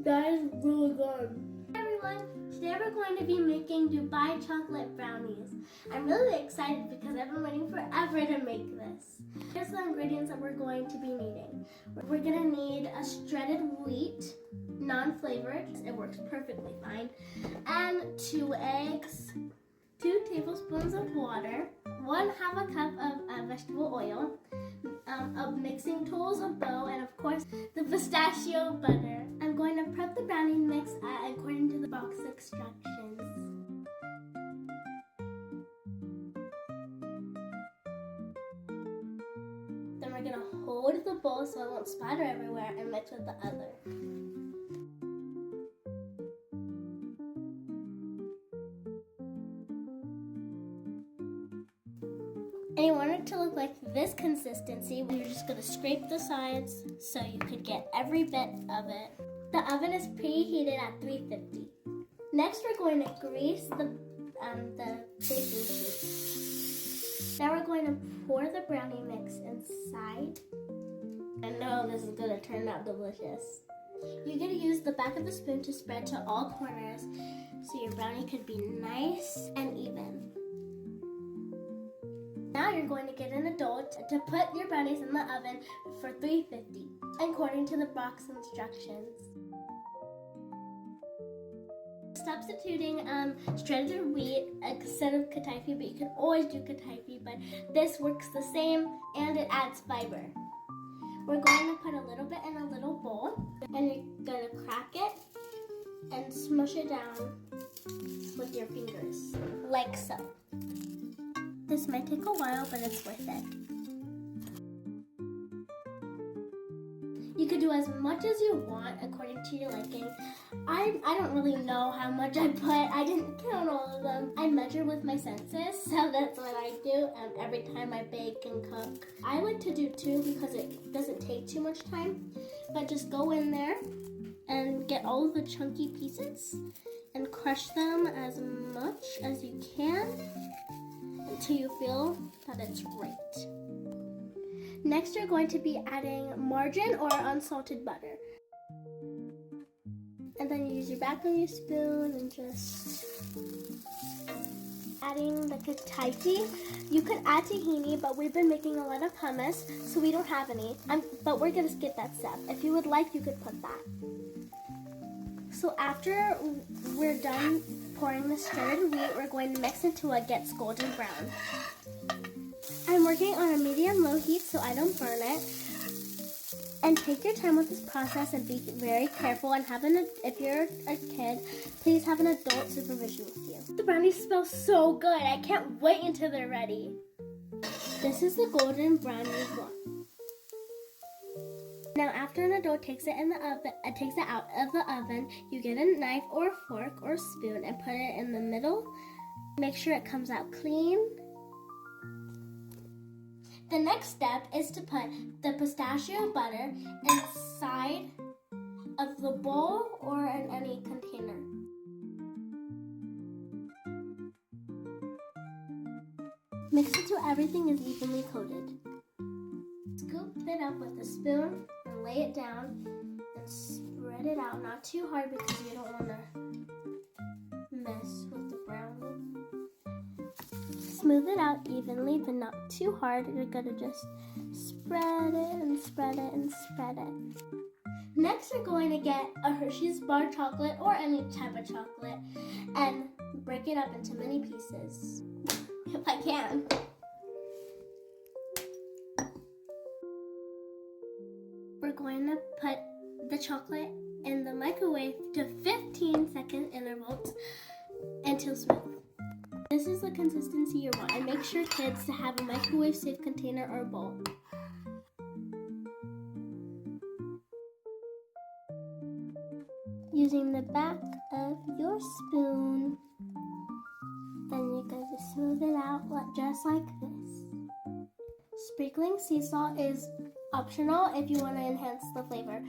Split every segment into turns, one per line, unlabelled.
That is really good. Hey everyone, today we're going to be making Dubai chocolate brownies. I'm really excited because I've been waiting forever to make this. Here's the ingredients that we're going to be needing. We're going to need a shredded wheat, non-flavored, it works perfectly fine, and 2 eggs, 2 tablespoons of water, 1/2 cup of vegetable oil, of mixing tools, a bowl, and of course the pistachio butter. I'm going to prep the brownie mix according to the box instructions. Then we're going to hold the bowl so it won't splatter everywhere and mix with the other. And you want it to look like this consistency. You're just going to scrape the sides so you could get every bit of it. The oven is preheated at 350. Next, we're going to grease the baking sheet. Now we're going to pour the brownie mix inside. I know this is going to turn out delicious. You're going to use the back of the spoon to spread to all corners so your brownie could be nice and even. Now you're going to get an adult to put your brownies in the oven for 350, according to the box instructions. Substituting shredded wheat instead of Kataifi, but you can always do Kataifi, but this works the same and it adds fiber. We're going to put a little bit in a little bowl, and you're going to crack it and smush it down with your fingers, like so. This might take a while, but it's worth it. You could do as much as you want according to your liking. I don't really know how much I put. I didn't count all of them. I measure with my senses, so that's what I do every time I bake and cook. I like to do 2 because it doesn't take too much time. But just go in there and get all of the chunky pieces and crush them as much as you can until you feel that it's right. Next, you're going to be adding margarine or unsalted butter. And then you use your back of your spoon and just adding the Kataifi. You could add tahini, but we've been making a lot of hummus, so we don't have any. But we're going to skip that step. If you would like, you could put that. So after we're done pouring the shredded wheat, we're going to mix until it gets golden brown. I'm working on a medium-low heat so I don't burn it. And take your time with this process and be very careful, and if you're a kid, please have an adult supervision with you. The brownies smell so good. I can't wait until they're ready. This is the golden brownie one. Now, after an adult takes it out of the oven, you get a knife or a fork or spoon and put it in the middle. Make sure it comes out clean. The next step is to put the pistachio butter inside of the bowl or in any container. Mix it till everything is evenly coated. Scoop it up with a spoon and lay it down and spread it out, not too hard because you don't want to mess with the brownie. Smooth it out evenly, but not too hard. You're gonna just spread it and spread it and spread it. Next, you're going to get a Hershey's bar chocolate or any type of chocolate and break it up into many pieces, if I can. We're going to put the chocolate in the microwave to 15-second intervals until smooth. This is the consistency you want, and make sure kids to have a microwave-safe container or bowl. Using the back of your spoon, then you're going to smooth it out just like this. Sprinkling sea salt is optional if you want to enhance the flavor.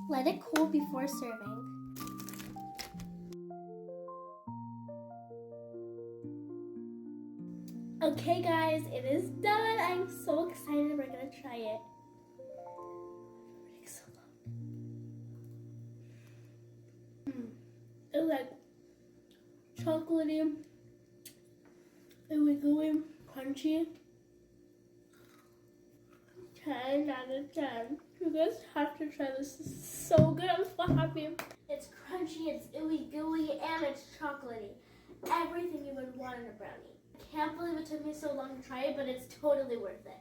Let it cool before serving. Okay guys, it is done. I'm so excited. We're gonna try it. So like chocolatey, ooey gooey, crunchy. 10 out of 10. You guys have to try this. This is so good. I'm so happy. It's crunchy, it's ooey gooey, and it's chocolatey. Everything you would want in a brownie. I can't believe it took me so long to try it, but it's totally worth it.